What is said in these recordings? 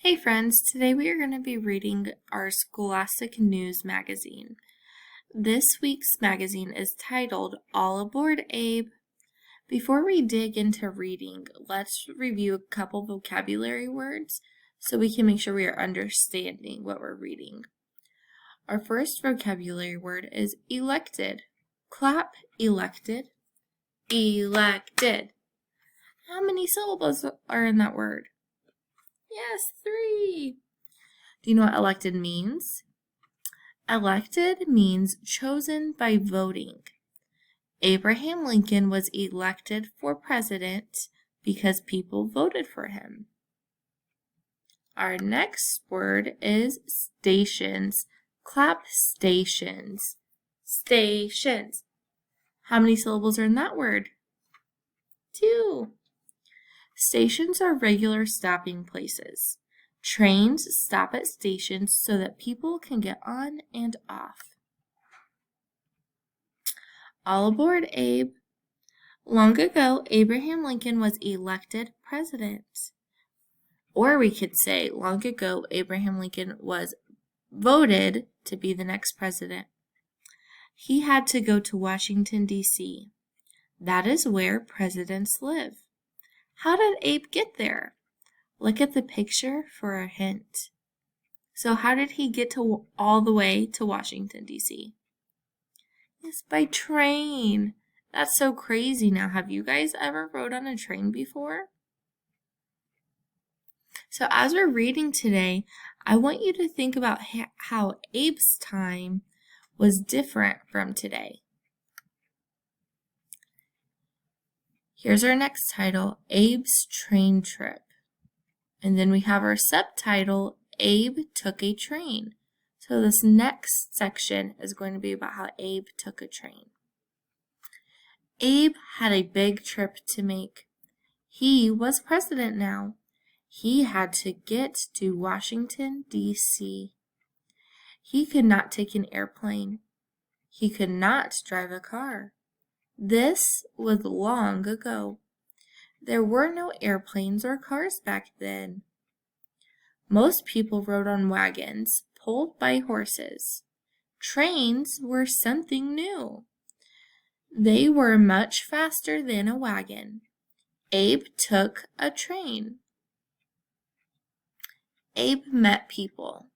Hey friends, today we are going to be reading our Scholastic News magazine. This week's magazine is titled All Aboard Abe. Before we dig into reading, let's review a couple vocabulary words so we can make sure we are understanding what we're reading. Our first vocabulary word is elected. Clap, elected. Elected. How many syllables are in that word? Yes, 3. Do you know what elected means? Elected means chosen by voting. Abraham Lincoln was elected for president because people voted for him. Our next word is stations. Clap, stations. Stations. How many syllables are in that word? 2. Stations are regular stopping places. Trains stop at stations so that people can get on and off. All aboard, Abe. Long ago, Abraham Lincoln was elected president. Or we could say, long ago, Abraham Lincoln was voted to be the next president. He had to go to Washington, D.C. That is where presidents live. How did Abe get there? Look at the picture for a hint. So how did he get all the way to Washington, D.C.? Yes, by train. That's so crazy now. Have you guys ever rode on a train before? So as we're reading today, I want you to think about how Abe's time was different from today. Here's our next title, Abe's Train Trip. And then we have our subtitle, Abe Took a Train. So this next section is going to be about how Abe took a train. Abe had a big trip to make. He was president now. He had to get to Washington, D.C. He could not take an airplane. He could not drive a car. This was long ago. There were no airplanes or cars back then. Most people rode on wagons pulled by horses. Trains were something new. They were much faster than a wagon. Abe took a train. Abe met people.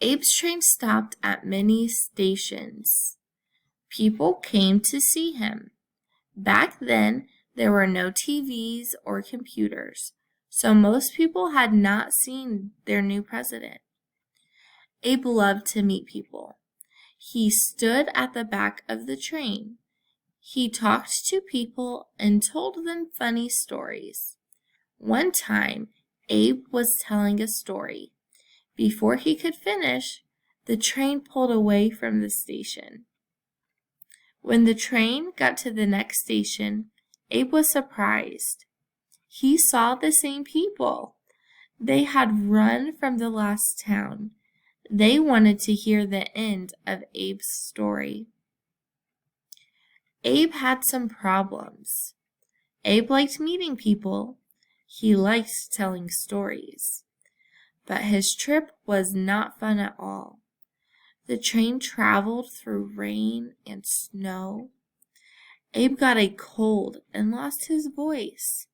Abe's train stopped at many stations. People came to see him. Back then, there were no TVs or computers, so most people had not seen their new president. Abe loved to meet people. He stood at the back of the train. He talked to people and told them funny stories. One time, Abe was telling a story. Before he could finish, the train pulled away from the station. When the train got to the next station, Abe was surprised. He saw the same people. They had run from the last town. They wanted to hear the end of Abe's story. Abe had some problems. Abe liked meeting people. He liked telling stories. But his trip was not fun at all. The train traveled through rain and snow. Abe got a cold and lost his voice.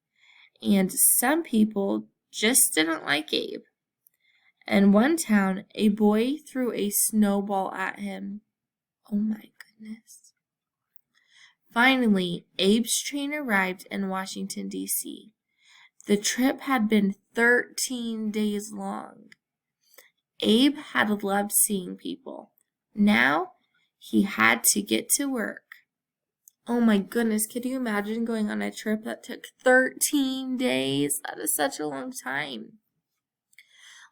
And some people just didn't like Abe. In one town, a boy threw a snowball at him. Oh my goodness. Finally, Abe's train arrived in Washington, D.C. The trip had been 13 days long. Abe had loved seeing people. Now, he had to get to work. Oh my goodness, could you imagine going on a trip that took 13 days? That is such a long time.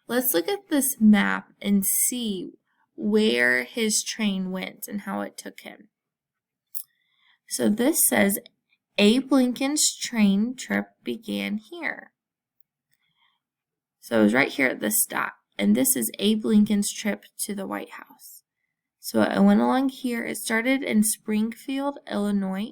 Let's look at this map and see where his train went and how it took him. So this says Abe Lincoln's train trip began here. So it was right here at this stop. And this is Abe Lincoln's trip to the White House. So it went along here. It started in Springfield, Illinois.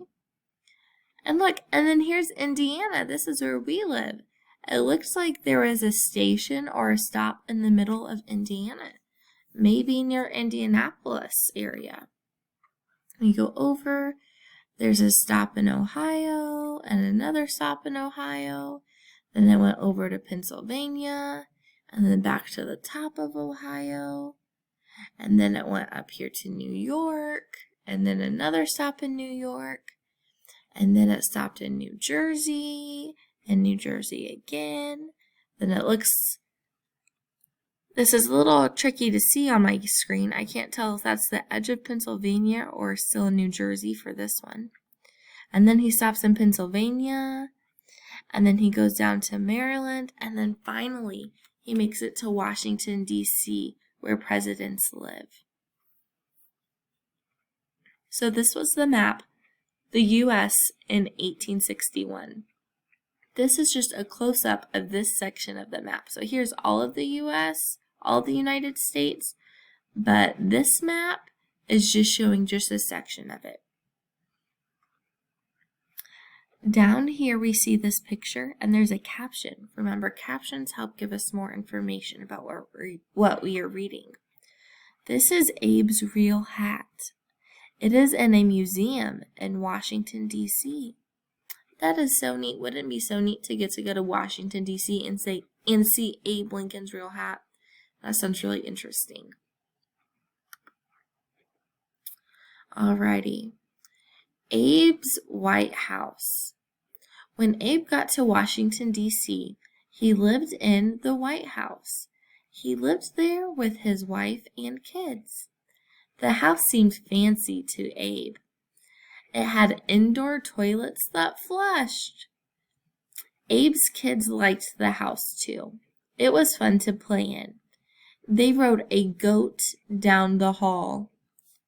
And look, and then here's Indiana. This is where we live. It looks like there was a station or a stop in the middle of Indiana, maybe near Indianapolis area. We go over, there's a stop in Ohio and another stop in Ohio. Then it went over to Pennsylvania and then back to the top of Ohio. And then it went up here to New York and then another stop in New York. And then it stopped in New Jersey and New Jersey again. Then it looks, this is a little tricky to see on my screen. I can't tell if that's the edge of Pennsylvania or still in New Jersey for this one. And then he stops in Pennsylvania, and then he goes down to Maryland, and then finally he makes it to Washington, D.C., where presidents live. So this was the map, the U.S. in 1861. This is just a close-up of this section of the map. So here's all of the U.S., all of the United States, but this map is just showing just a section of it. Down here we see this picture and there's a caption. Remember, captions help give us more information about what we are reading. This is Abe's real hat. It is in a museum in Washington, D.C. That is so neat. Wouldn't it be so neat to get to go to Washington, D.C. and see Abe Lincoln's real hat? That sounds really interesting. Alrighty. Abe's White House. When Abe got to Washington, D.C., he lived in the White House. He lived there with his wife and kids. The house seemed fancy to Abe. It had indoor toilets that flushed. Abe's kids liked the house too. It was fun to play in. They rode a goat down the hall.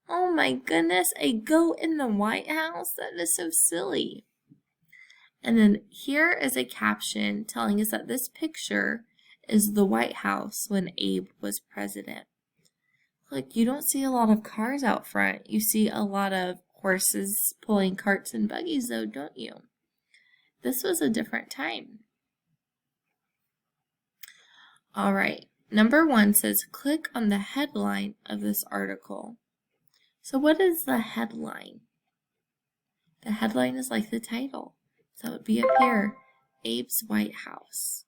Oh my goodness, a goat in the White House? That is so silly. And then here is a caption telling us that this picture is the White House when Abe was president. Look, you don't see a lot of cars out front. You see a lot of horses pulling carts and buggies though, don't you? This was a different time. All right, number 1 says click on the headline of this article. So what is the headline? The headline is like the title. So it would be up here, Abe's White House.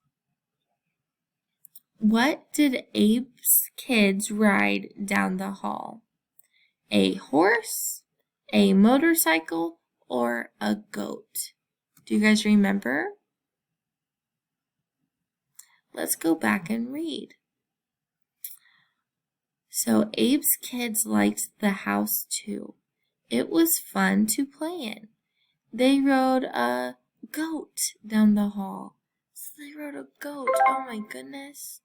What did Abe's kids ride down the hall? A horse, a motorcycle, or a goat? Do you guys remember? Let's go back and read. So Abe's kids liked the house too. It was fun to play in. They rode a goat down the hall. So they rode a goat. Oh my goodness.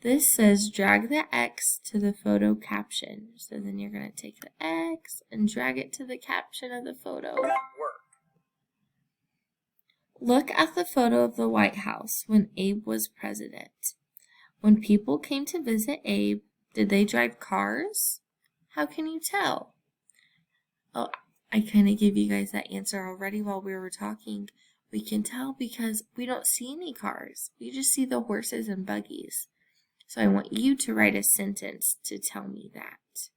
This says drag the X to the photo caption. So then you're going to take the X and drag it to the caption of the photo. Good work. Look at the photo of the White House when Abe was president. When people came to visit Abe, did they drive cars? How can you tell? Oh, I kind of gave you guys that answer already while we were talking. We can tell because we don't see any cars. We just see the horses and buggies. So I want you to write a sentence to tell me that.